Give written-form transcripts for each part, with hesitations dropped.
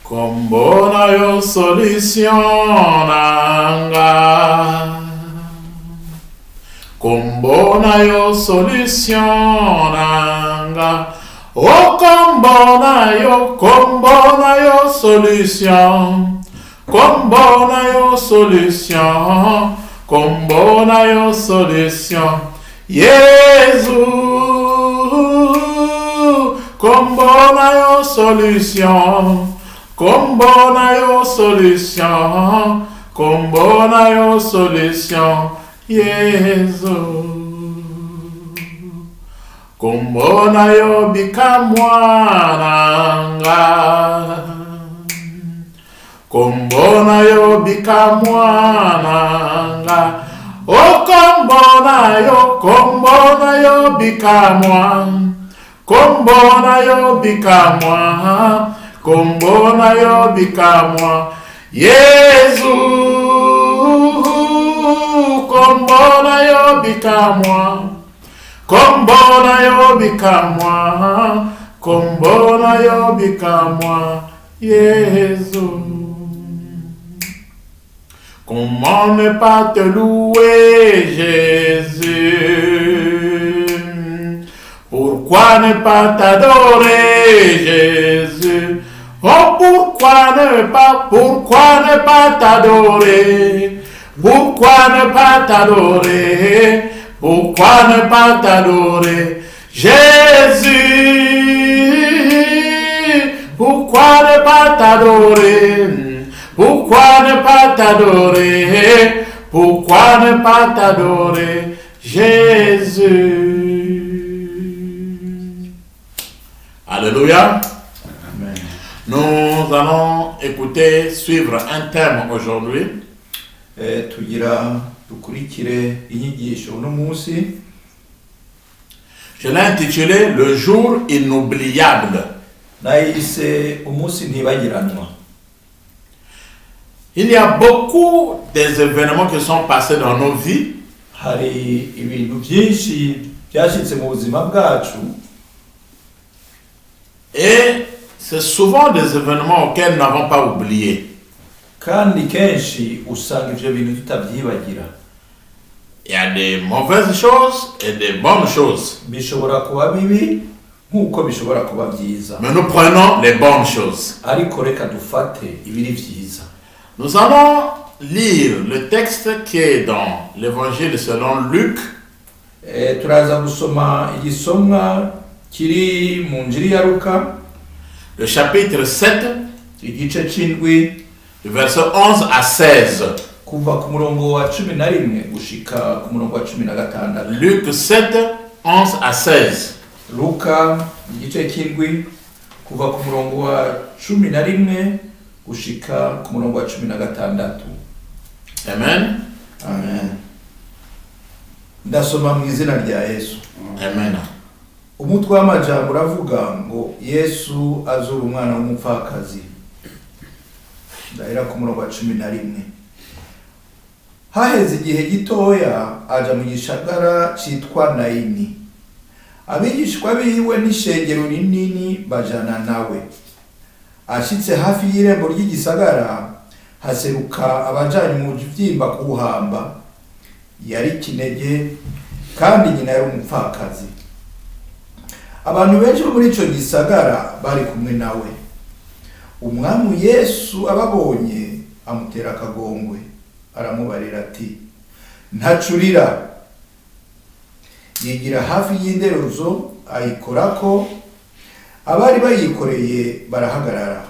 Kombo na yo solution nanga. Kombo na yo solution nanga. Oh kombo na yo solution. Kombo na yo solution. Kombo na yo solution. Yesu. Kombo na yo solution. Kombo na yo solution. Kombo na yo solution. Yesu. Kombo na yo bikamwananga. Kombo na yo bikamwananga. Oh kombo na yo bikamwa. Kombo na yo bikamwa. Kombo na yo bikamwa. Yesu. Kombo na yo bikamwa. Kombo na yo bikamwa. Kombo na yo bikamwa. Yesu. Comment ne pas te louer, Jésus? Pourquoi ne pas t'adorer, Jésus? Oh, pourquoi ne pas t'adorer? Pourquoi ne pas t'adorer? Pourquoi ne pas t'adorer? Jésus, pourquoi ne pas t'adorer? Pourquoi ne pas t'adorer? Pourquoi ne pas t'adorer? Jésus. Alléluia. Amen. Nous allons suivre un thème aujourd'hui. Je l'ai intitulé Le jour inoubliable. Il y a beaucoup d'événements qui sont passés dans nos vies. Et c'est souvent des événements auxquels nous n'avons pas oublié. Il y a des mauvaises choses et des bonnes choses. Mais nous prenons les bonnes choses. Nous allons lire le texte qui est dans l'évangile selon Luc. Le chapitre 7, du verset 11 à 16. Luc 7, 11 à 16. Amen. Amen. Ndasoma mu izina rya Yesu. Amen. Umutwe w'amajambo uravuga ngo Yesu azura umwana w'umupfakazi. Ndahera ku murongo wa 11. Haheze igihe gitoya aja mu gishagara citwa Naini. Abigishwa biwe n'ishengero rinini bajana nawe. Ashitse hafi y'irembo ry'igisagara haseruka abajanye mu byimba kuhamba. Yari kinege kandi nyina yari umupfakazi. Abantu benshi muri ico gisagara bari kumwe nawe. Umwami Yesu ababonye amutera akagongwe, aramubarira ati ntacurira. Yigira hafi y'inderuzo ayikorako, abari bayikoreye barahagarara.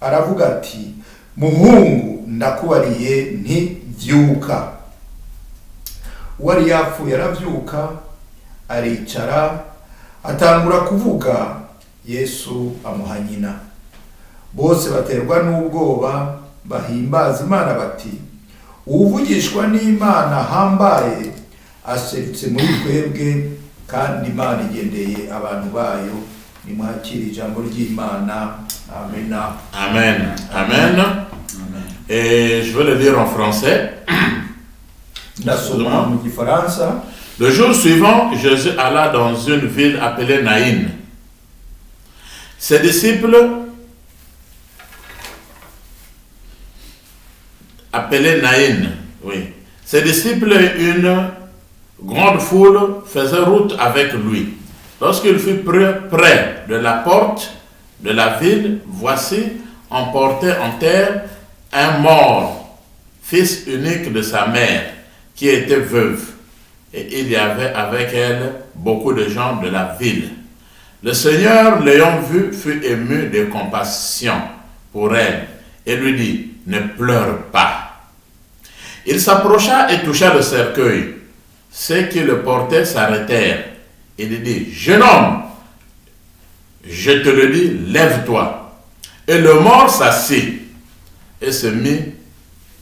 Aravuga ati muhungu ndakubariye nti vyuka. Uwari yapfuye aravyuka, aricara, atangura kuvuga. Yesu amuha nyina. Bose baterwa n'ubwoba, bahimbaza Imana bati uvugishwa n'Imana hambaye aserutse muri twebwe, kandi Imana igendeye abantu bayo. Nimwakire ijambo ry'Imana. Amen. Amen. Amen. Et je vais le dire en français. Le jour suivant, Jésus alla dans une ville appelée Naïn. Ses disciples appelé Naïn. Oui. Ses disciples et une grande foule faisaient route avec lui. Lorsqu'il fut près de la porte de la ville, voici, on portait en terre un mort, fils unique de sa mère, qui était veuve. Et il y avait avec elle beaucoup de gens de la ville. Le Seigneur, l'ayant vu, fut ému de compassion pour elle et lui dit, ne pleure pas. Il s'approcha et toucha le cercueil. Ceux qui le portaient s'arrêtèrent. Il dit, jeune homme, je te le dis, lève-toi. Et le mort s'assit et se mit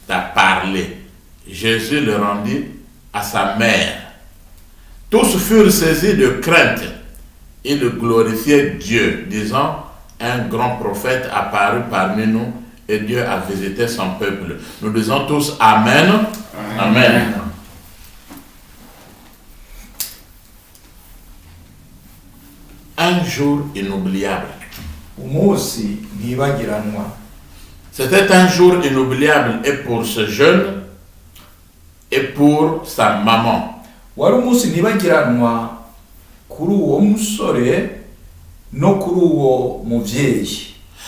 à parler. Jésus le rendit à sa mère. Tous furent saisis de crainte. Ils glorifiaient Dieu, disant, un grand prophète apparut parmi nous et Dieu a visité son peuple. Nous disons tous Amen. Amen. Amen. Un jour inoubliable. C'était un jour inoubliable et pour ce jeune et pour sa maman.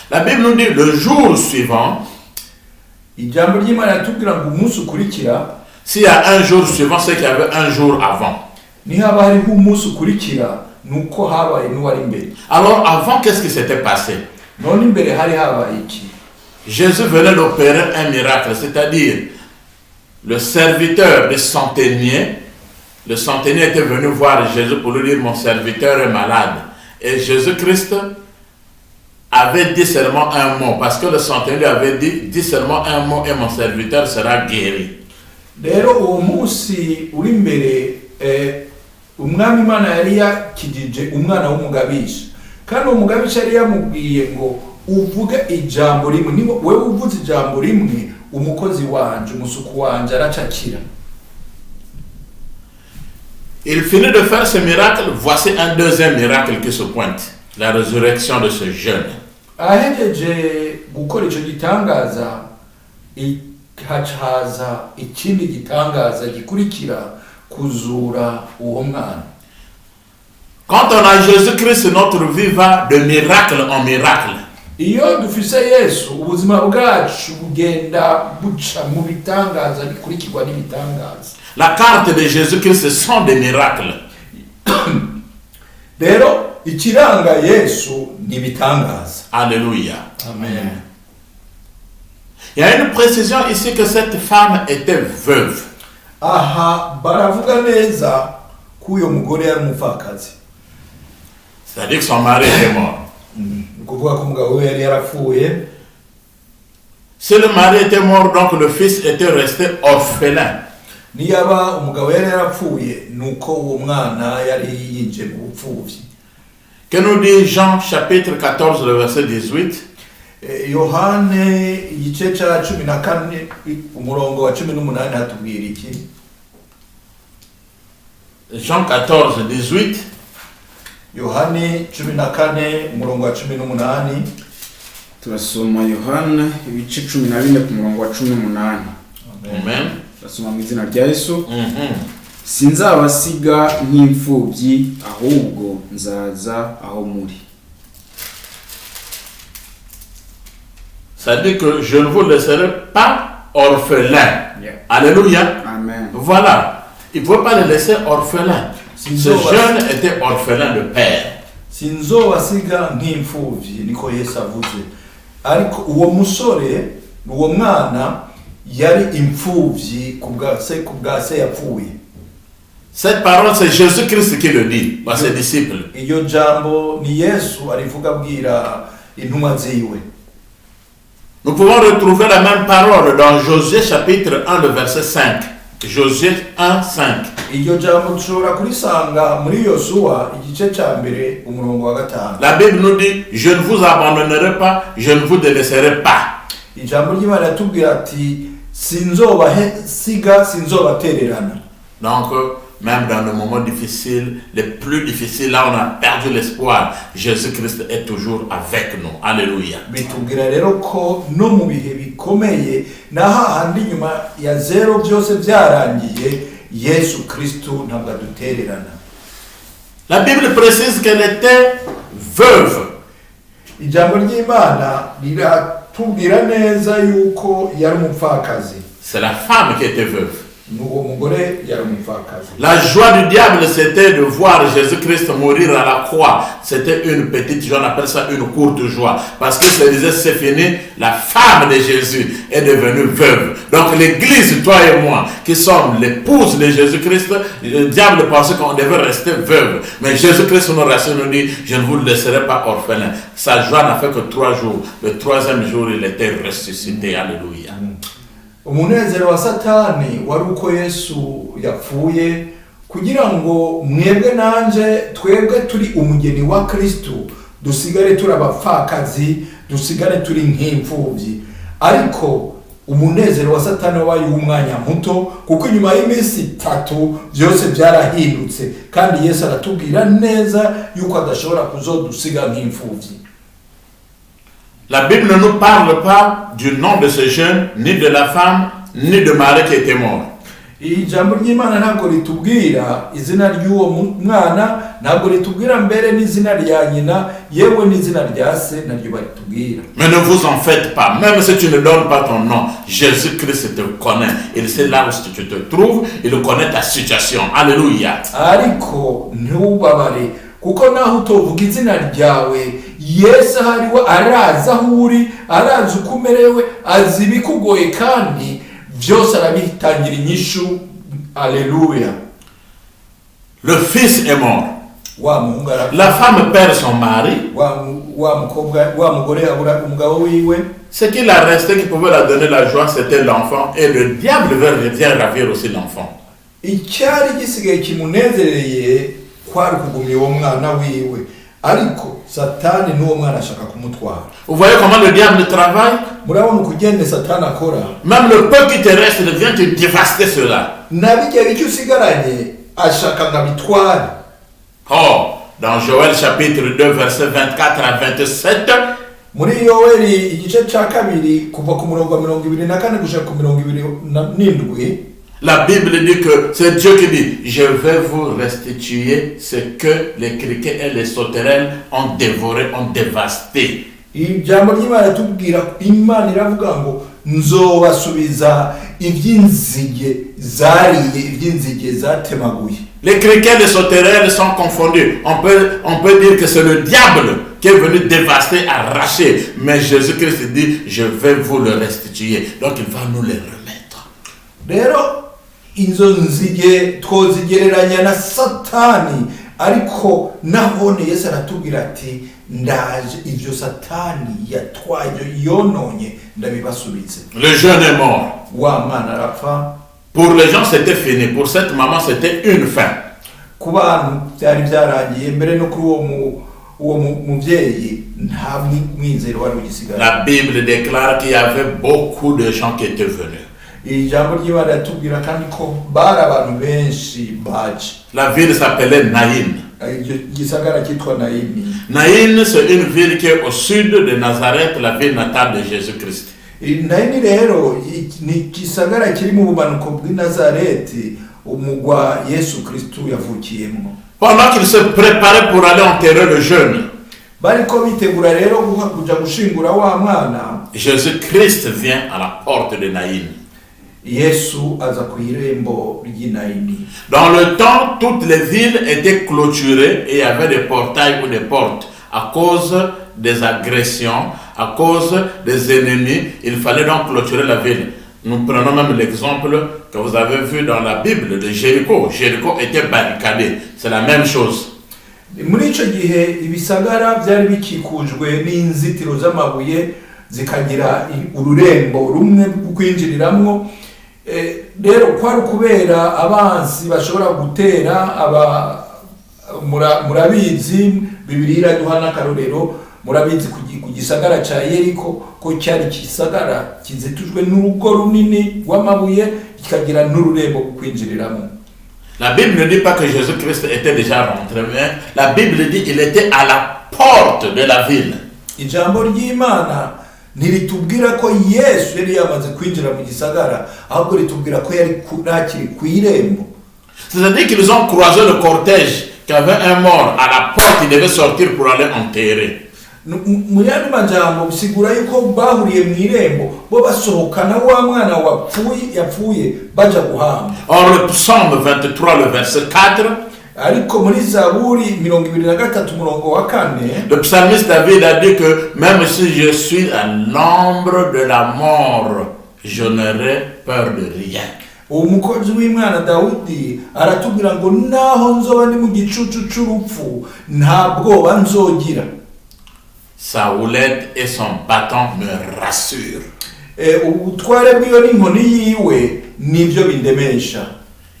La Bible nous dit le jour suivant, s'il y a un jour suivant, c'est qu'il y avait un jour avant. Alors avant, qu'est-ce qui s'était passé? Jésus venait d'opérer un miracle, c'est-à-dire le serviteur des centeniers. Le centenier était venu voir Jésus pour lui dire, mon serviteur est malade. Et Jésus-Christ avait dit seulement un mot, parce que le centenier avait dit, dis seulement un mot et mon serviteur sera guéri. umwami Imana yari yakijije umwana w'umugabisha kandi umugabisha yari yamubwiye ngo uvuge ijambo rimwe niba wewe uvuze ijambo rimwe umukozi wanje umusuku wanje aracakira. Il finit de faire ce miracle, voici un deuxième miracle qui se pointe, la résurrection de ce jeune. Ahejeje gukora ico gitangaza hacaza ikindi gitangaza gikurikira kuzura uwo mwana. Quand on a Jésus-Christ, notre vie va de miracle en miracle. Iyo dufise Yesu ubuzima bwacu bugenda buca mu bitangaza bikurikirwa n'ibitangaza. La carte de Jésus-Christ, ce sont des miracles. Rero ikiranga Yesu ni bitangaza. Alléluia. Amen. Il y a une précision ici que cette femme était veuve. Aha baravuga neza kuyo mugore yari umupfakazi. C'est-à-dire que son mari était mort. Kuvuga ko umugabo we yari yarapfuye. Si le mari était mort, donc le fils était resté orphelin. Niyaba umugabo yari yarapfuye nuko uwo mwana yari yinje mu bupfuvyi. Que nous dit Jean chapitre 14 le verset 18? Yohane igice ca 14 umurongo wa 18 hatubwira iki? Jean 14 18. Yohane 14 umurongo wa 18. Turasoma Yohana ibice 14 ku murongo wa 18. Amen. Turasoma mu izina rya Yesu. Sinzabasiga nk'imfubyi ahubwo nzaza aho muri. Ça dit que je ne vous laisserai pas orphelin. Yeah. Alléluia. Amen. Voilà. Il ne faut pas le laisser orphelin. Ce jeune était orphelin de père. Sinzobasiga nk'imfubyi niko Yesu avuze. Ariko uwo musore uwo mwana yari imfubyi kubwa se yapfuye. Cette parole, c'est Jésus-Christ qui le dit à ses disciples. Iyo jambo ni Yesu arivuga abwira intumwa ziwe. Nous pouvons retrouver la même parole dans Josué chapitre 1 le verset 5. Josué 1, 5. Iyo jambo dushobora kurisanga muri Yosuwa igice ca mbere umurongo wa 5. La Bible nous dit, je ne vous abandonnerai pas, je ne vous délaisserai pas. Ijambo ry'Imana ritubwira ati sinzobasiga sinzobatererana. Donc même dans les moments difficiles, les plus difficiles, là on a perdu l'espoir, Jésus-Christ est toujours avec nous. Alléluia. Bitubwira rero ko no mu bihe bikomeye na hahandi nyuma ya zero byose byarangiye Yesu Kristo ntabwo adutererana. La Bible précise qu'elle était veuve. Ijambo ry'Imana riratubwira neza yuko yari umupfakazi. C'est la femme qui était veuve. Nuwo mugore yari umupfakazi. La joie du diable, c'était de voir Jésus-Christ mourir à la croix. C'était une petite joie, on appelle ça une courte joie. Parce qu'il se disait, c'est fini, la femme de Jésus est devenue veuve. Donc l'église, toi et moi, qui sommes l'épouse de Jésus-Christ, le diable pensait qu'on devait rester veuve. Mais Jésus-Christ nous rassure, nous dit, je ne vous laisserai pas orphelin. Sa joie n'a fait que 3 jours. Le 3e jour, il était ressuscité. Alléluia. Umunezero wa Satani wari uko Yesu yapfuye kugira ngo mwebwe nanje twebwe turi umugeni wa Kristo dusigare turi abapfakazi, dusigare turi nk'imfubyi. Ariko umunezero wa Satani wabaye umwanya muto kuko nyuma y'iminsi 3 byose byarahindutse kandi Yesu aratubwira neza yuko adashobora kuzodusiga nk'imfubyi. La Bible ne nous parle pas du nom de ce jeune, ni de la femme, ni de Marie qui était mort. Ijambo ry'Imana ntabwo ritubwira izina ry'uwo mwana, ntabwo ritubwira mbere n'izina rya nyina, yewe n'izina rya se naryo baritubwira. Mais ne vous en faites pas, même si tu ne donnes pas ton nom, Jésus-Christ te connaît. Il sait là où tu te trouves, il connaît ta situation. Alléluia. Ariko ntubabare kuko naho utovuga izina ryawe, Yesu hariwe araza aho uri, araza uko umerewe, azi ibikugoye kandi byose arabitangira inyishu. Alléluia. Le fils est mort. La femme perd son mari. Ce qu'il a resté qui pouvait la donner la joie, c'était l'enfant. Et le diable vient ravir aussi l'enfant. Vous voyez comment le diable travaille? Même le peu qui te reste vient te dévaster cela. Oh, dans Joël chapitre 2 verset 24 à 27, muri Yoeli igice cya 2 kuva ku murongo wa 24 gushaka ku 27, la Bible dit que c'est Dieu qui dit, je vais vous restituer ce que les criquets et les sauterelles ont dévoré, ont dévasté. Ijambo ry'Imana tubwira Imana iravuga ngo nzobasubiza iby'inzige zariye, iby'inzige zatemaguye. Les criquets et les sauterelles sont confondus. On peut dire que c'est le diable qui est venu dévaster, arracher. Mais Jésus-Christ dit, je vais vous le restituer. Donc il va nous les remettre. Rero izo nzige twozigereranya na Satani, ariko nabone Yesu aratubwira ati ndaje ivyo Satani yatwaye yononye ndabibasubize. Le jeune est mort. Wa mwana arapfa. Pour les gens c'était fini, pour cette maman c'était une fin. Ku bantu byari byarangiye mbere no kuri uwo muvyeyi nta mwizero wari ugisigara. La Bible déclare qu'il y avait beaucoup de gens qui étaient venus. Ijambo ry'Imana ritubwira kandi ko bari abantu benshi baje. La ville s'appelait Naïn. Gisagara kitwa Naïn. Naïn, c'est une ville qui est au sud de Nazareth, la ville natale de Jésus-Christ. Naïn rero ni gisagara kiri mu bumanuko bw'i Nazareth, umugwa Yesu Kristo yavukiyemo. Pendant qu'il se préparait pour aller enterrer le jeune, bariko bitegura rero kuja gushingura wa mwana, Jésus-Christ vient à la porte de Naïn. Yesu aza ku irembo ry'Inaini. Dans le temps, toutes les villes étaient clôturées et il y avait des portails ou des portes. À cause des agressions, à cause des ennemis, il fallait donc clôturer la ville. Nous prenons même l'exemple que vous avez vu dans la Bible de Jéricho. Jéricho était barricadé. C'est la même chose. Muri ico gihe ibisagara byari bikikujwe n'inzitiro z'amabuye zikagira ururembo rumwe kwinjiriramwo. Rero kwari kubera abansi bashobora gutera murabizi Bibiliya duhana karorero, murabizi ku gisagara ca Yeriko ko cyari kisagara kizitujwe n'urugo runini rw'amabuye kikagira n'ururembo kwinjiriramo. La Bible ne dit pas que Jésus-Christ était déjà rentré, mais la Bible dit qu'il était à la porte de la ville. ijambo ry'Imana ntiritubwira ko Yesu yari yamaze kwinjira mu gisagara, ahubwo ritubwira ko yari nakiri ku irembo. C'est-à-dire qu'ils ont croisé le cortège qui avait un mort à la porte, il devait sortir pour aller enterrer. Mu yandi majambo bisigura yuko bahuriye mu irembo bo basohokana wa mwana yapfuye baja guhamba. Or le psaume 23, le verset 4, ariko muri Zaburi 23 umurongo wa 4, le psalmiste David a dit que même si je suis à l'ombre de la mort, je n'aurai peur de rien. umukozi w'Imana Dawidi aratubwira ngo naho nzoba ndi mu gicucu c'urupfu nta bwoba nzogira. Sa houlette et son bâton me rassurent. ubutware bw'iyo n'inkoni yiwe nibyo bindemesha.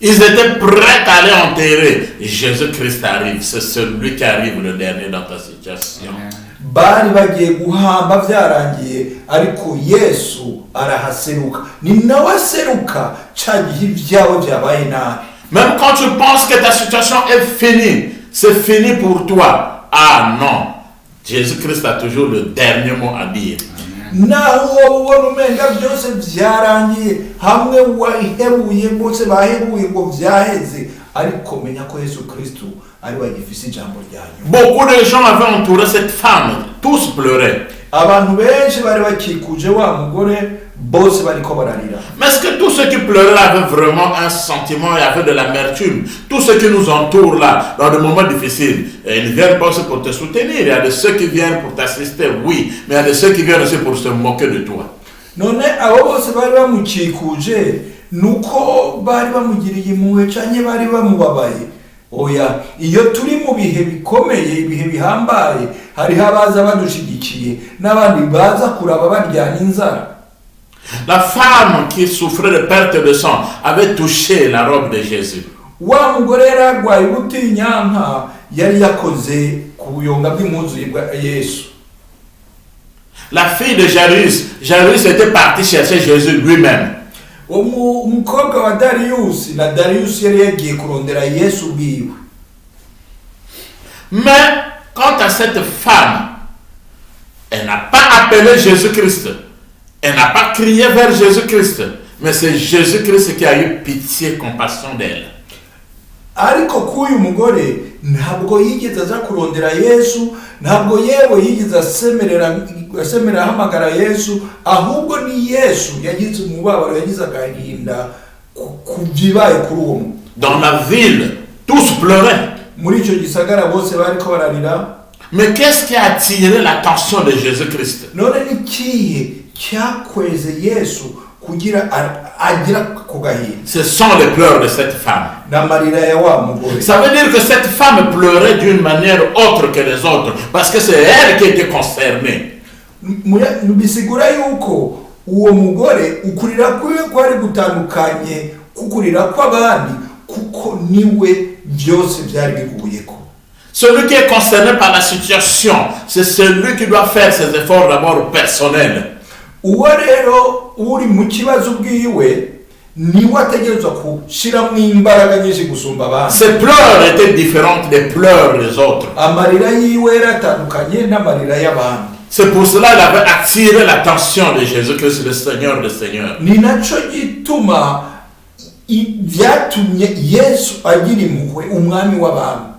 Ils étaient prêts à aller enterrer. Jésus-Christ arrive. C'est celui qui arrive le dernier dans ta situation. bari bagiye guhamba byarangiye, ariko Yesu arahaseruka. Ni nawe aseruka ca gihe ibyawe byabaye nabi. Même quand tu penses que ta situation est finie, c'est fini pour toi. Ah non, Jésus-Christ a toujours le dernier mot à dire. naho ubona umenga byose byarangiye, hamwe wahebuye bose bahebuye ngo byaheze, ariko menya ko Yesu Kristo ari wagifise ijambo ryanyu. Beaucoup de gens avaient entouré cette femme. Tous pleuraient. abantu benshi bari bakikuje wa mugore, bose bariko bararira. Mais est-ce que tous ceux qui pleuraient avaient vraiment un sentiment et avaient de l'amertume? Tous ceux qui nous entourent là, dans des moments difficiles, ils ne viennent pas aussi pour te soutenir. Il y a de ceux qui viennent pour t'assister, oui, mais il y a de ceux qui viennent aussi pour se moquer de toi. none abo bose bari bamukikuje nuko bari bamugiriye impuhwe canke bari bamubabaye? Oya, iyo turi mu bihe bikomeye, ibihe bihambaye, hariho abaza badushigikiye n'abandi baza kuraba baryana inzara. La femme qui souffrait de perte de sang avait touché la robe de Jésus. wa mugore yaragwaye ubutinyanka yari yakoze ku buyonga bw'impuzu bwa Yesu. La fille de Jairus était partie chercher Jésus lui-même. umukobwa wa Darius, na Darius yari yagiye kurondera Yesu bwiwe. Mais quant à cette femme, elle n'a pas appelé Jésus-Christ. Elle n'a pas crié vers Jésus-Christ. Mais c'est Jésus-Christ qui a eu pitié, compassion d'elle. ariko k'uyu mugore ntabwo yigeze aza kurondera Yesu, ntabwo yewe yigeze asemerera ahamagara Yesu, ahubwo ni Yesu yagize umubabaro, yagize agahinda ku byibaye kuri uwo. Dans la ville, tous pleuraient. muri icyo gisagara bose bariko bararira. Mais qu'est-ce qui a attiré l'attention de Jésus-Christ? none ni kihe cyakweze Yesu kugira agira ku gahinda? Ce sont les pleurs de cette femme. n'amarira ya wa mugore. Ça veut dire que cette femme pleurait d'une manière autre que les autres, parce que c'est elle qui était concernée. bisigura yuko uwo mugore ukurira kwiwe kwari gutandukanye kukurira kw'abandi, kuko niwe byose byari biguyeko. Celui qui est concerné par la situation, c'est celui qui doit faire ses efforts d'abord personnels. uwo rero uri mu kibazo bwiwe niwe ategerezwa gushiramo imbaraga nyinshi gusumba abandi. Ses pleurs étaient différentes des pleurs des autres. amarira yiwe yaratandukanye n'amarira y'abandi. C'est pour cela qu'il avait attiré l'attention de Jésus-Christ, le Seigneur des Seigneurs. ni naco gituma byatumye Yesu agira impuhwe, umwami w'abantu.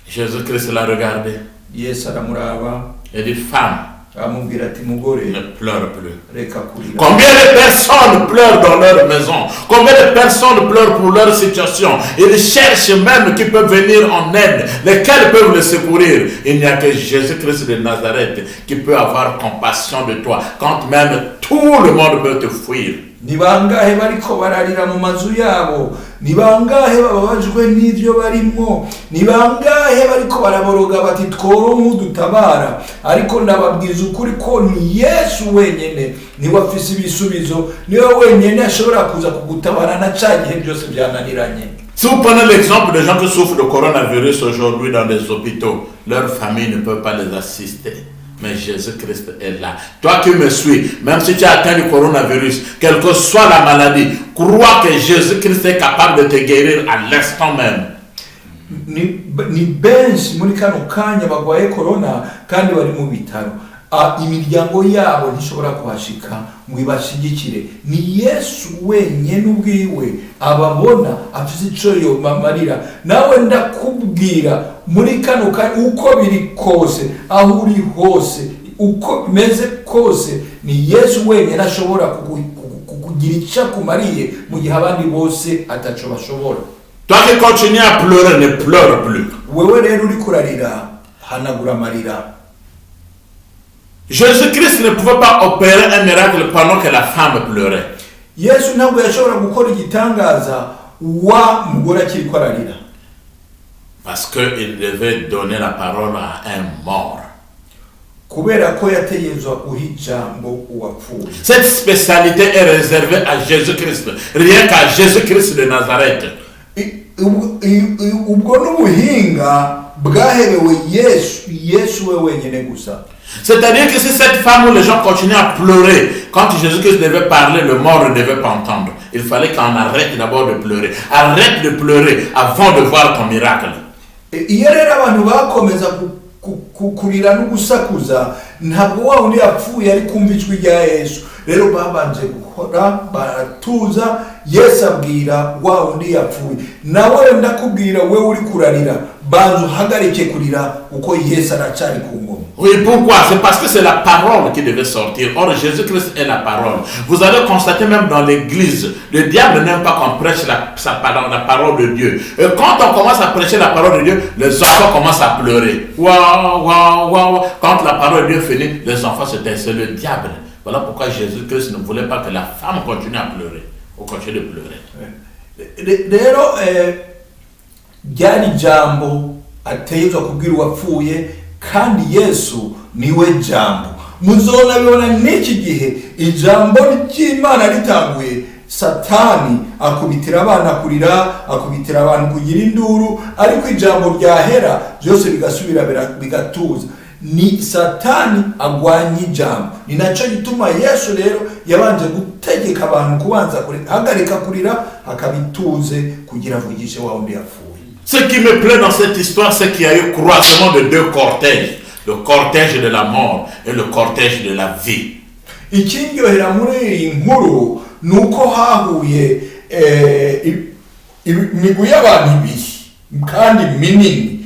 Jésus-Christ l'a regardé Yesu aramuraba et dit, femme, amubwira ati mugore ne pleure plus. reka kurira. Combien de personnes pleurent dans leur maison? Combien de personnes pleurent pour leur situation? Ils cherchent même qui peuvent venir en aide, lesquels peuvent les secourir. Il n'y a que Jésus-Christ de Nazareth qui peut avoir compassion de toi, quand même tout le monde peut te fuir. ni bangahe bariko bararira mu mazu yabo? ni bangahe bababajwe n'ivyo barimwo? ni bangahe bariko baraboroga bati tworonke udutabara? ariko ndababwiza ukuri ko ni Yesu wenyene niwe afise ibisubizo, niwe wenyene ashobora kuza kugutabara na ca gihe byose byananiranye. Si vous prenez l'exemple des gens qui souffrent de coronavirus aujourd'hui dans les hôpitaux, leur famille ne peut pas les assister. Mais Jésus-Christ est là. Toi qui me suis, même si tu as atteint le coronavirus, quelle que soit la maladie, crois que Jésus-Christ est capable de te guérir à l'instant même. Ni benshi muri kano kanya bagwaye corona kandi bari mu bitaro. Imiryango yabo ntishobora kuhashika ngo ibashigikire. Ni Yesu wenyene ubwiwe ababona afite ico yomamarira. Nawe ndakubwira muri kano kanya uko biri kose, aho uri hose, uko bimeze kose, ni Yesu wenyene ashobora kukugira ico kumariye mu gihe abandi bose ataco bashobora. Toi qui continues à pleurer, ne pleure plus. Wewe rero uri kurarira, hanagura marira. Jésus-Christ ne pouvait pas opérer un miracle pendant que la femme pleurait. Yesu ntabwo yashobora gukora igitangaza wa mugore akiri kwararira. Parce qu'il devait donner la parole à un mort. Kubera ko yategezwa guhijambo uwapfuye. Cette spécialité est réservée à Jésus-Christ, rien qu'à Jésus-Christ de Nazareth. Ubwo n'ubuhinga bwaherewe Yesu we wenyene gusa. C'est-à-dire que si cette femme où les gens continuaient à pleurer, quand Jésus-Christ devait parler, le mort ne devait pas entendre. Il fallait qu'on arrête d'abord de pleurer. Arrête de pleurer avant de voir ton miracle. Iyo rero abantu bakomeza kurira no gusakuza, ntabwo wa undi yapfuye ari kumva ijwi rya Yesu. Rero babanje gukora baratuza, Yesu abwira wa undi yapfuye. Nawe ndakubwira we uri kurarira, banzu hagarike kurira uko Yesu aracari ku ngoma. Oui, pourquoi? C'est parce que c'est la parole qui devait sortir. Or, Jésus-Christ est la parole. Vous allez constater même dans l'église, le diable n'aime pas qu'on prêche la parole de Dieu. Et quand on commence à prêcher la parole de Dieu, les enfants commencent à pleurer. Waouh, waouh, waouh. Quand la parole de Dieu finit, les enfants se taisent. C'est le diable. Voilà pourquoi Jésus-Christ ne voulait pas que la femme continue à pleurer. Ou continue de pleurer. Rero, byari jambo ateyezwa kubwira uwapfuye, kandi Yesu niwe jambo. Muzona bibona n'iki gihe ijambo ry'Imana ritanguye, Satani akubitira abana kurira, akubitira abantu kugira induru, ariko ijambo ryahera byose bigasubira bigatuza. Ni Satani agwanya ijambo. Ni naco gituma Yesu rero yabanje gutegeka abantu kubanza hagarika kurira, akabituze kugira avugishe wa undi yapfuye. Ce qui me plaît dans cette histoire, c'est qu'il y a eu croisement de deux cortèges. Le cortège de la mort et le cortège de la vie. Ikindyohera muri iyi nkuru nuko hahuye imigwi y'abantu ibiri kandi minini.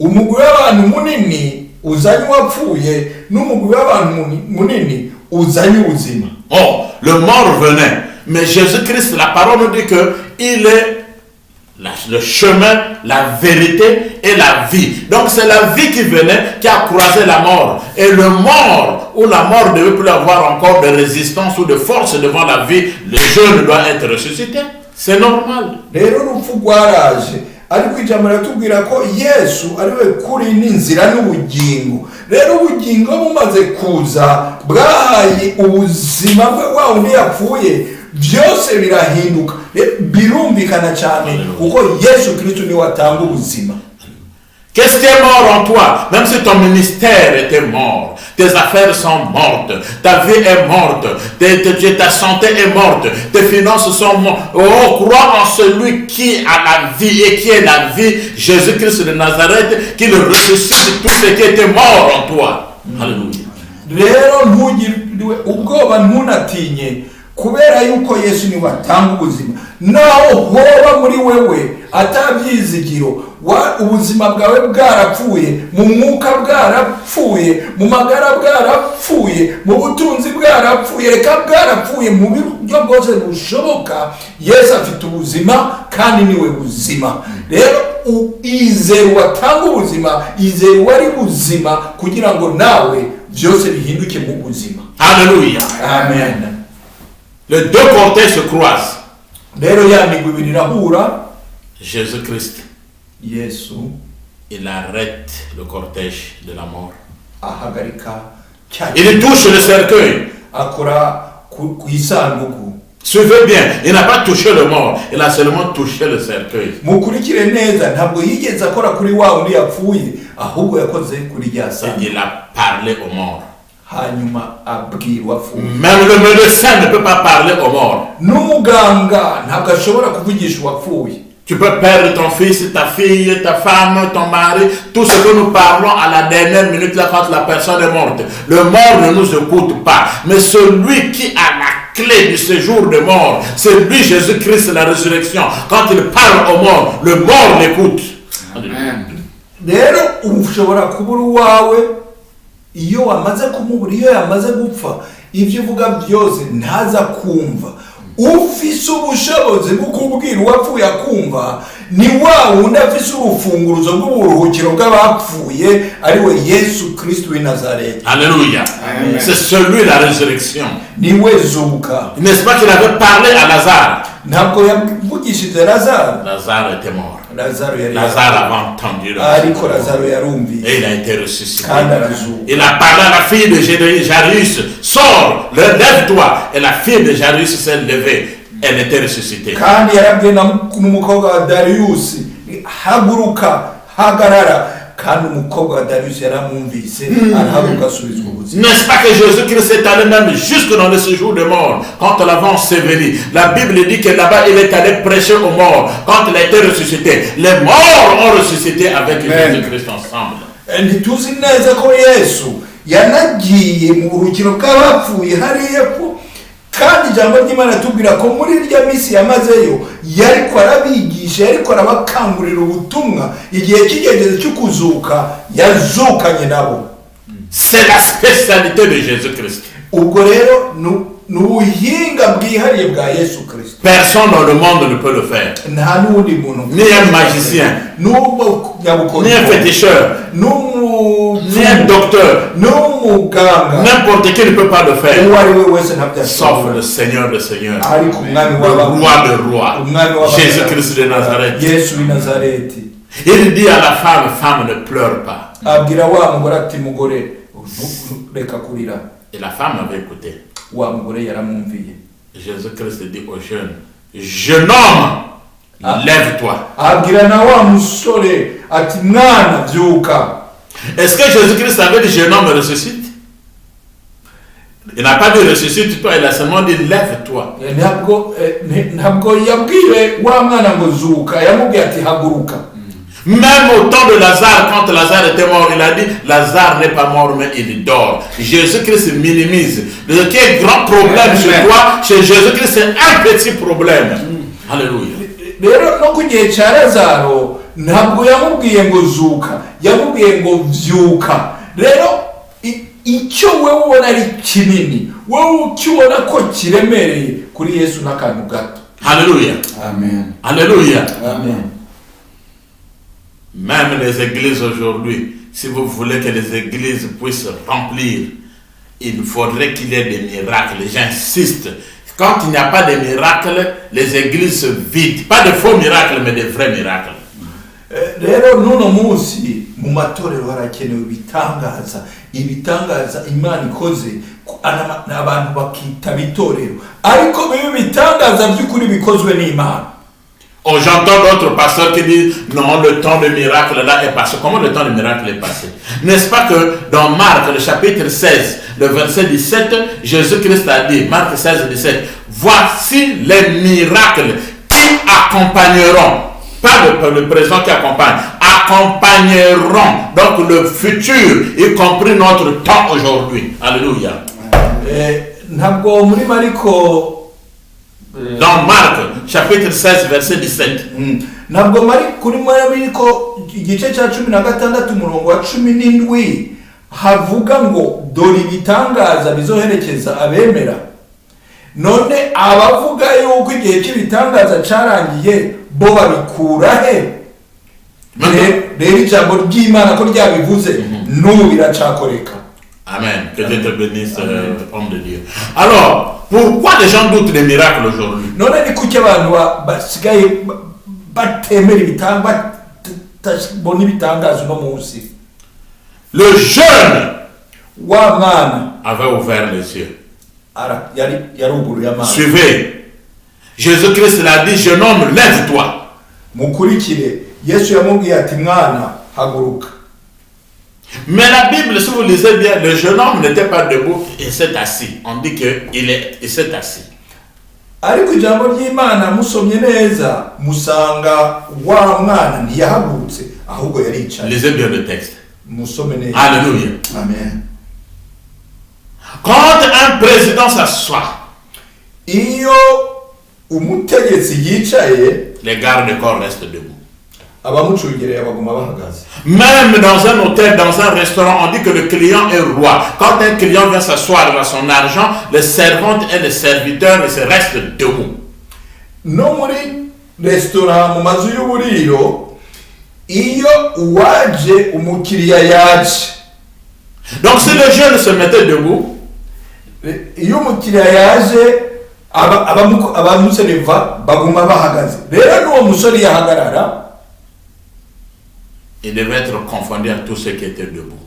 Umugwi w'abantu munini uzanye uwapfuye, n'umugwi w'abantu munini uzanye ubuzima. Oh, le mort venait. Mais Jésus-Christ, la parole nous dit qu'il est le chemin, la vérité et la vie. Donc c'est la vie qui venait, qui a croisé la mort. Et le mort, où la mort ne veut plus avoir encore de résistance ou de force devant la vie, le jeune doit être ressuscité. C'est normal. Rero urupfu rwaraje, ariko ijambo riratubwira ko Yesu ariwe kuri n'inzira n'ubugingo. Rero ubugingo bumaze kuza bwahaye ubuzima bwe wa undi yapfuye, byose birahinduka. Birumvikana cyane kuko Yesu Kristo ni watanga ubuzima. Qu'est-ce qui est mort en toi? Même si ton ministère était mort, tes affaires sont mortes, ta vie est morte, ta santé est morte, tes finances sont mortes. Oh, crois en celui qui a la vie et qui est la vie, Jésus-Christ de Nazareth, qui le ressuscite tout ce qui était mort en toi. Alléluia. Rero ntugire ubwoba, ntunatinye, kubera yuko Yesu ni watanga ubuzima. Naho hoba muri wewe atabyizigiro, ubuzima bwawe bwarapfuye, mu mwuka bwarapfuye, mu magara bwarapfuye, mu butunzi bwarapfuye, reka bwarapfuye mu buryo bwose bushoboka. Yesu afite ubuzima kandi niwe buzima. Rero izere watanga ubuzima, izere wari buzima, kugira ngo nawe byose bihinduke mu buzima. Alléluia. Amen. Les deux cortèges se croisent. Rero ya migwi ibiri irahura. Jésus-Christ, Yesu, il arrête le cortège de la mort. ahagarika Il touche le cercueil. Akora ku isanduku. Suivez bien, il n'a pas touché le mort, il a seulement touché le cercueil. mukurikire neza ntabwo yigeze akora kuri wa wundi yapfuye ahubwo yakoze kuri rya Et sanga il a parlé aux morts. hanyuma abwira uwapfuye. Même le médecin ne peut pas parler aux morts. n'umuganga ntabwo ashobora kuvugisha uwapfuye. Tu peux perdre ton fils, ta fille, ta femme, ton mari, tout ce que nous parlons à la dernière minute là quand la personne est morte. Le mort ne nous écoute pas. Mais celui qui a la clé du séjour de mort, c'est lui Jésus-Christ, la résurrection. Quand il parle aux morts, le mort l'écoute. Amen. rero ushobora kubura uwawe iyo wamaze kumubura, iyo yamaze gupfa ibyo uvuga byose ntaza kumva. ufise ubushobozi bwo kubwira uwapfuye akumva ni wa wundi afise urufunguruzo rw'uburuhukiro bw'abapfuye ari we Yesu Kristo w'i Nazareti. Alléluia. Amen. C'est celui la résurrection. ni we zuka. N'est-ce pas qu'il avait parlé à Lazare? ntabwo yavugishije Lazaro. Lazare était mort. Lazaro yari Lazare avait entendu le ariko Lazaro yarumvise et il a été ressuscité. kandi arazuka. Il a parlé à la fille de Jairus, sors, lève-toi. Et la fille de Jairus s'est levée. Elle était ressuscitée. kandi yarabwiye n'umukobwa wa Darius haguruka hagarara, kandi umukobwa wa Darius yaramwumvise arahaguruka asubizwa ubuzima. N'est-ce pas que Jésus-Christ est allé même jusque dans le séjour des morts quand l'avant enseveli? La Bible dit que là-bas il est allé prêcher aux morts quand il a été ressuscité. Les morts ont ressuscité avec Jésus-Christ ensemble. ntituzi neza ko Yesu yanagiye mu buruhukiro bw'abapfuye hariya ko, kandi ijambo ry'Imana tubwira ko muri irya minsi yamazeyo yariko arabigisha, yariko arabakangurira ubutumwa. igihe kigeze cyo kuzuka yazukanye nabo. C'est la spécialité de Jésus-Christ. ubwo rero ni ubuhinga bwihariye bwa Yesu Kristo. Personne dans le monde ne peut le faire. nta n'undi muntu, Ni un magicien, ni un féticheur, ni un docteur, n'umuganga, n'importe qui ne peut pas le faire. uwo ari we wese Sauf ntabyo le Seigneur des Seigneurs, ariko umwami le w'abami, roi des rois, umwami w'abami, Jésus-Christ de Nazareth. Yesu w'i Nazareti. Il dit à la femme, femme ne pleure pas. abwira wa mugore ati mugore reka kurira. Et la femme avait écouté. wa mugore yaramwumviye. Jésus-Christ dit au jeune homme, lève-toi. abwira na wa musore ati mwana byuka. Est-ce que Jésus-Christ avait dit jeune homme ressuscite? Il n'a pas dit ressuscite-toi, il a seulement dit lève-toi. ntabwo yabwiye wa mwana ngo zuka, yamubwiye ati haguruka. Même au temps de Lazare, quand Lazare était mort, il a dit Lazare n'est pas mort, mais il dort. Jésus-Christ minimise. Ce qui est grand problème chez toi, chez Jésus-Christ, c'est un petit problème. Alléluia. rero no ku gihe cya Lazaro ntabwo yamubwiye ngo zuka, yamubwiye ngo vyuka. rero icyo wewe ubona ari kinini, wowe ukibona ko kiremereye, kuri Yesu n'akantu gato. Alléluia. Amen. Alléluia. Amen. Même les églises aujourd'hui, si vous voulez que les églises puissent remplir, il faudrait qu'il y ait des miracles. J'insiste. Quand il n'y a pas de miracles, les églises se vident. Pas de faux miracles, mais de vrais miracles. rero n'uno munsi mu matorero harakenewe ibitangaza Imana ikoze, abantu bakitaba itorero, ariko bibe bitangaza by'ukuri bikozwe n'Imana. Oh, j'entends d'autres pasteurs qui disent non, le temps de miracle là est passé. Comment le temps de miracle est passé? N'est-ce pas que dans Marc, le chapitre 16, le verset 17, Jésus-Christ a dit, Marc 16, 17, voici les miracles qui accompagneront, pas le présent qui accompagne, accompagneront donc le futur, y compris notre temps aujourd'hui. Alléluia. Ntabwo muri Mariko dans Marc, chapitre 16, verset 17. ntabwo kuri Mariko igice cya 16 umurongo wa 17 havuga ngo dore ibitangaza bizoherekeza abemera. none abavuga yuko igihe cy'ibitangaza cyarangiye bo babikura he? rero ijambo ry'Imana ko ryabivuze n'ubu biracakoreka. Amen. Que Dieu te bénisse, homme de Dieu. Alors, pourquoi les gens doutent des miracles aujourd'hui? none ni kuki abantu basigaye batemera ibitangazo no munsi? Le jeune wa mwana avait ouvert les yeux. yaruguruye amaso. Suivez. Jésus-Christ l'a dit, jeune homme, lève-toi. mukurikire. Yesu yamubwiye ati mwana haguruka. Mais la Bible, si vous lisez bien, le jeune homme n'était pas debout, il s'est assis. On dit qu'il s'est assis. Ariko ijambo ry'Imana musomye neza musanga wa mwana ntiyahagurutse ahubwo yaricaye. Lisez bien le texte. Musome neza. Alléluia. Amen. Quand un président s'assoit, Iyo umutegetsi yicaye, les gardes-corps restent debout. abamucungereye baguma bahagaze. Même dans un hôtel, dans un restaurant, on dit que le client est roi. Quand un client vient s'asseoir dans son argent, les servantes et les serviteurs ils se restent debout. No muri restaurant mu mazu y'uburiro, iyo uwaje umukiriya yaje, Donc si le jeune se mettait debout, iyo umukiriya yaje abamusereva baguma bahagaze. Rero n'uwo musore yahagarara, il devait être confondu à tous ceux qui étaient debout.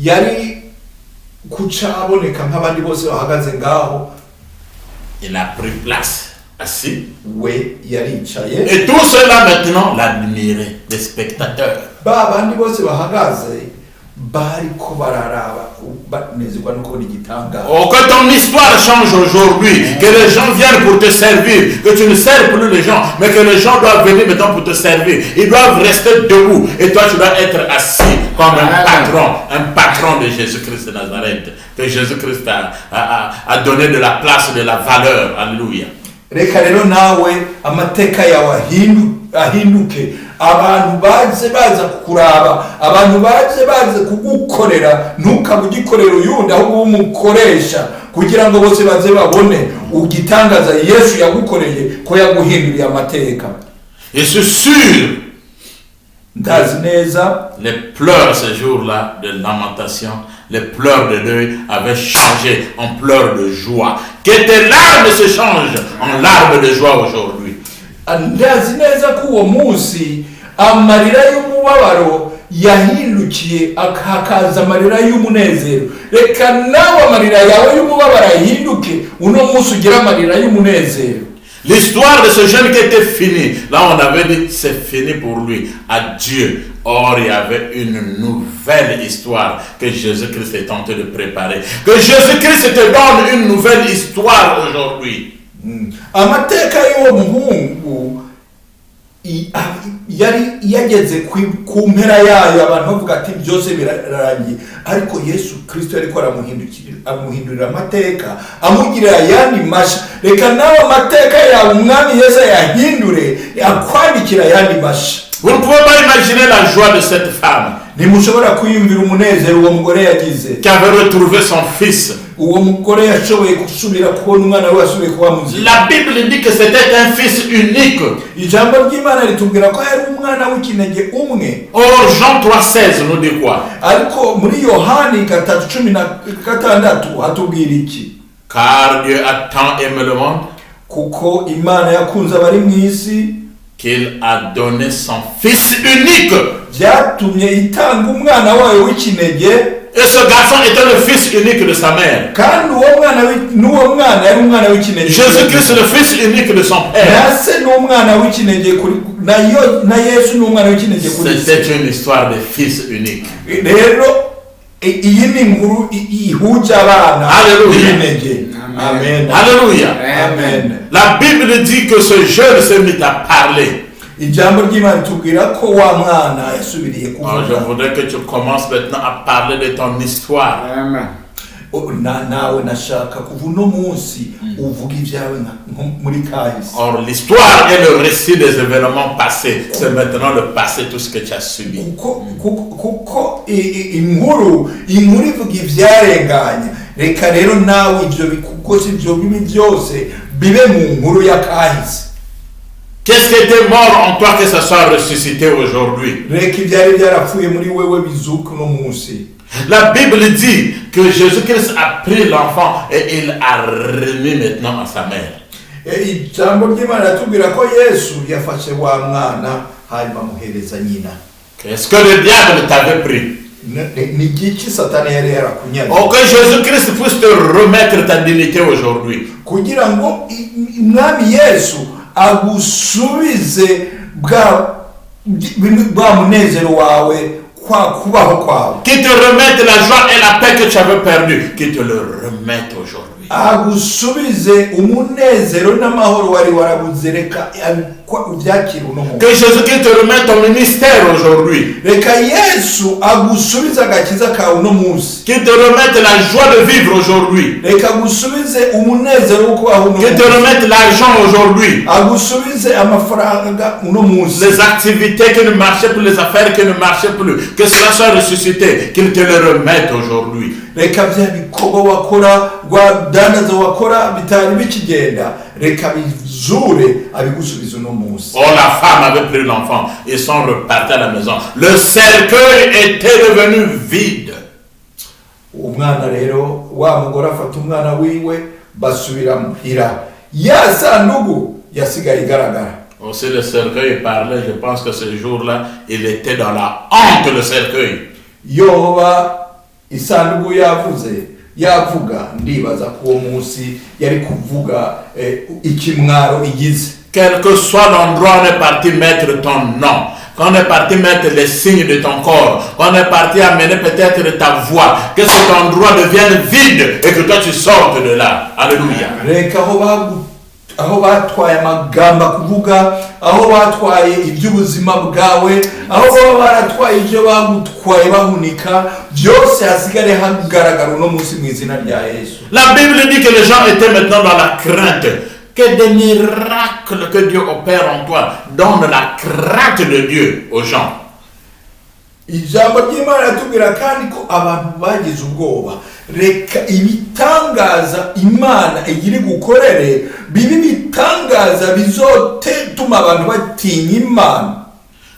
yari kuca aboneka nk'abandi bose bahagaze ngaho. Il a pris place, assis. We yaricaye. Et tous ceux-là maintenant l'admiraient, les spectateurs. Ba bandi bose bahagaze bariko bararaba banezerwa no kubona igitangaza. Oh, que ton histoire change aujourd'hui, que les gens viennent pour te servir, que tu ne sers plus les gens, mais que les gens doivent venir maintenant pour te servir. Ils doivent rester debout et toi tu dois être assis comme un patron de Jésus-Christ de Nazareth, que Jésus-Christ a donné de la place, de la valeur. Alléluia. Reka rero nawe amateka yawe ahinduke, abantu baze baza kukuraba, abantu baze baze kugukorera, ntukabugikorera uyundi ahubwo umukoresha, kugira ngo bose baze babone ugitangaza Yesu yagukoreye ko yaguhinduriye amateka. Je suis sûr, ndazi neza, les pleurs ce jour-là de lamentation, les pleurs de deuil avaient changé en pleurs de joie. Que tes larmes se changent en larmes de joie aujourd'hui. ndazi neza ko uwo munsi amarira y'umubabaro yahindukiye akakaza amarira y'umunezero. Reka nawe amarira yawe y'umubabaro ahinduke, uno munsi ugira amarira y'umunezero. L'histoire de ce jeune qui était finie, là on avait dit c'est fini pour lui, adieu. Or il y avait une nouvelle histoire que Jésus-Christ est en train de préparer. Que Jésus-Christ te donne une nouvelle histoire aujourd'hui. Amateka y'uwo muhungu yari yageze ku mpera yayo, abantu bavuga ati byose birarangiye, ariko Yesu Kristo yariko amuhindurira amateka, amugirira ayandi masha. Reka nawe amateka yawe umwami Yesu yahindure, akwandikira ayandi masha. Vous ne pouvez pas imaginer la joie de cette femme Ntimushobora kwiyumvira umunezero uwo mugore yagize, qui avait retrouvé son fils. uwo mugore yashoboye gusubira kubona umwana we wasubiye kuba muzima. La Bible dit que c'était un fils unique. Ijambo ry'Imana ritubwira ko yari umwana w'ikinege umwe. Or Jean 3,16 nous dit quoi? Ariko muri Yohani 3:16 hatubwira iki? Car Dieu a tant aimé le monde Kuko Imana yakunze abari mu isi, qu'il a donné son fils unique. byatumye itanga umwana wayo w'ikinege. Et ce garçon était le fils unique de sa mère. Kandi n'uwo mwana yari umwana w'ikinege. Jésus-Christ est le fils unique de son père. Nase n'umwana w'ikinege kuri na Yesu n'umwana w'ikinege kuri. C'était une histoire de fils unique. Rero iyi ni inkuru ihuja abana. Alléluia. Amen. Alléluia. Amen. La Bible dit que ce jeune s'est mis à parler. Ijambo ry'Imana tubwira ko wa mwana yasubiriye Alors, je kuvuga. voudrais que tu commences maintenant à parler de ton histoire. Amen. Nawe nashaka kuva uno munsi uvuga ibyawe nko muri kahise. Or, l'histoire est le récit des événements passés. C'est maintenant le passé, tout ce que tu as subi. Kuko inkuru ivuga ivyarenganya. Reka rero nawe ivyo bikukoze ivyo bibi byose bibe mu nkuru ya kahise. Qu'est-ce qui était mort en toi que ça soit ressuscité aujourd'hui? Reka ibyari byarapfuye muri wewe bizuka uno munsi. La Bible dit que Jésus-Christ a pris l'enfant et il a remis maintenant à sa mère. Ijambo ry'Imana ratubwira ko Yesu yafashe wa mwana hanyuma amuhereza nyina. Est-ce que le diable t'avait pris? ni igiki satani yari yarakunyaze Oh, que Jésus-Christ puisse te remettre ta dignité aujourd'hui. kugira ngo umwami Yesu agusubize bwa munezero wawe kwa kubaho kwawe, Qui te remette la joie et la paix que tu avais perdu, qui te le remette aujourd'hui. agusubize umunezero n'amahoro wari warabuze, reka ubyakire uno muntu. Que Jésus-Christ te remette ton ministère aujourd'hui. Reka Yesu agusubize agakiza kawe uno munsi. Qu'il te remette la joie de vivre aujourd'hui. Reka agusubize umunezero wo kubaho uno munsi. Qu'il te remette l'argent aujourd'hui. Agusubize amafaranga uno munsi. Les activités qui ne marchaient plus, les affaires qui ne marchaient plus, que cela soit ressuscité, qu'il te le remette aujourd'hui. Reka bya bikorwa wakora rwadandaza wakora bitari bikigenda, reka bizure abigusubiza uno munsi. Oh, la femme avait pris l'enfant, ils sont repartis à la maison. Le cercueil était devenu vide. Umwana rero wa mugore afata umwana wiwe basubira muhira, ya sandugu yasigaye igaragara. Aussi le cercueil parlait, je pense que ce jour-là, il était dans la honte, le cercueil. Yoba isandugu yavuga ndibaza ko uwo munsi yari kuvuga ikimwaro igize. Quel que soit l'endroit où on est parti mettre ton nom, quand on est parti mettre les signes de ton corps, quand on est parti amener peut-être ta voix, que cet endroit devienne vide et que toi tu sortes de là. Alléluia. Reka aho batwaye amagamba kuvuga, aho batwaye iby'ubuzima bwawe, aho baratwaye ibyo bagutwaye bahunika, byose hasigare hagaragara uno munsi mu izina rya Yesu. La Bible dit que les gens étaient maintenant dans la crainte. Que des miracles que Dieu opère en toi donne la crainte de Dieu aux gens. Ijambo ry'Imana ritubwira kandi ko abantu bagize ubwoba. Reka ibitangaza Imana igiri gukorere bibi bitangaza bizotuma abantu batinya Imana.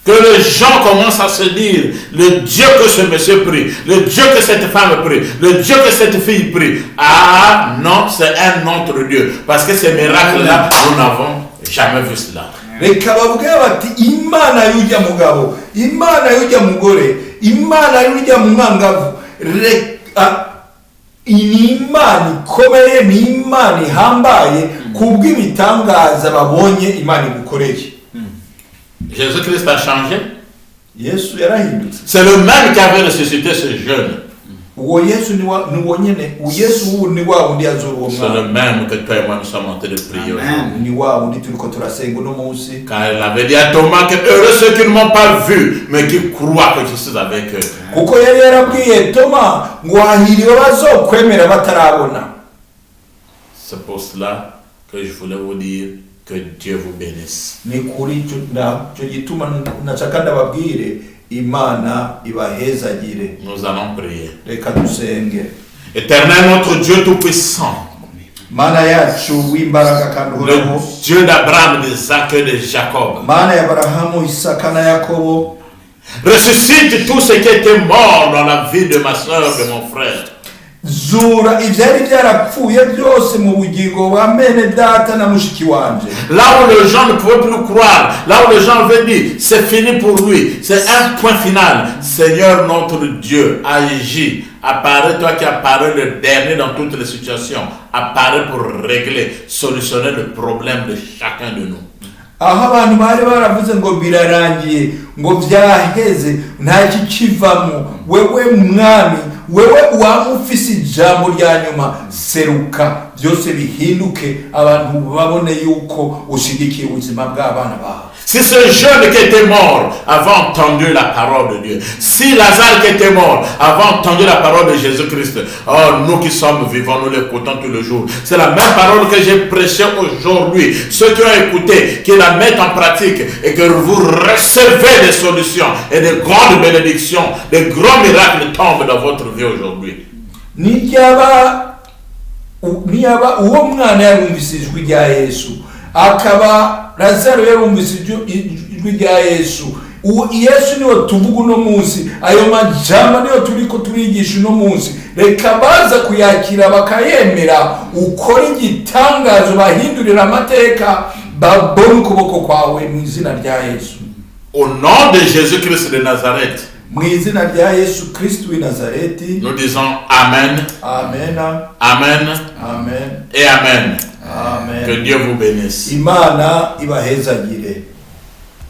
Que les gens commencent à se dire, le Dieu que ce monsieur prie, le Dieu que cette femme prie, le Dieu que cette fille prie, ah non, c'est un autre Dieu. Parce que ces miracles-là, nous n'avons jamais vu cela. Reka bavuge bati Imana y'ujya mugabo, Imana y'ujya mugore, Imana y'ujya mwangavu, reka ni Imana ikomeye, ni Imana ihambaye kubw'ibitangaza babonye Imana igukoreye. Jésus-Christ a changé. Yesu yarahindutse. C'est le même qui avait ressuscité ce jeune. Uwo Yesu ni wonyene, Yesu ni wa wundi azura uwo C'est mwana. le même que toi et moi nous sommes en train de prier aujourd'hui. Ni wa wundi turiko turasenga uno munsi. Car il avait dit à Thomas que heureux ceux qui ne m'ont pas vu, mais qui croient que je suis avec eux. Kuko yari yarabwiye Toma ngo hahiriwe bazokwemera batarabona. C'est pour cela que je voulais vous dire que Dieu vous bénisse. Ni kuri cyo gituma nashaka ndababwire Imana ibahezagire. Nous allons prier. Reka dusenge. Éternel notre Dieu tout-puissant, Mana yacu w'imbaraga kandi le uhoraho, Dieu d'Abraham, d'Isaac et de Jacob, Mana ya Aburahamu, Isaka na Yakobo, ressuscite tout ce qui était mort dans la vie de ma soeur, de mon frère. zura ibyari byarapfuye byose mu bugingo bwa mene data na mushiki wanje. Là où les gens ne pouvaient plus croire, là où les gens avaient dit c'est fini pour lui, c'est un point final. Seigneur notre Dieu, agis, apparaît toi qui apparais le dernier dans toutes les situations, apparaît pour régler, solutionner le problème de chacun de nous. Aho abantu bari baravuze ngo birarangiye, ngo byaheze nta kikivamo, wewe mwami, wewe wamufise ijambo rya nyuma, seruka byose bihinduke, abantu babone yuko ushigikiye ubuzima bw'abana bawe. Si ce jeune qui était mort avait entendu la parole de Dieu, si Lazare qui était mort avait entendu la parole de Jésus-Christ, oh, nous qui sommes vivants, nous l'écoutons tous les jours. C'est la même parole que j'ai prêchée aujourd'hui. Ceux qui ont écouté, qui la mettent en pratique et que vous recevez des solutions et des grandes bénédictions, des grands miracles tombent dans votre vie aujourd'hui. Niyaba uwo mwana yarumvise ijwi rya Yesu, akaba Lazaro yarumvise ijwi rya Yesu, Yesu niwe tuvuga uno munsi, ayo majambo niyo turiko turigisha uno munsi, reka baza kuyakira bakayemera, ukora igitangazo bahindurira amateka, babone ukuboko kwawe mu izina rya Yesu. Au nom de Jésus-Christ de Nazareth, mu izina rya Yesu Kristo w'i Nazareti. Nous disons Amen. Amen. Amen. Amen. Et Amen. Amen. Que Dieu vous bénisse. Imana ibahezagire.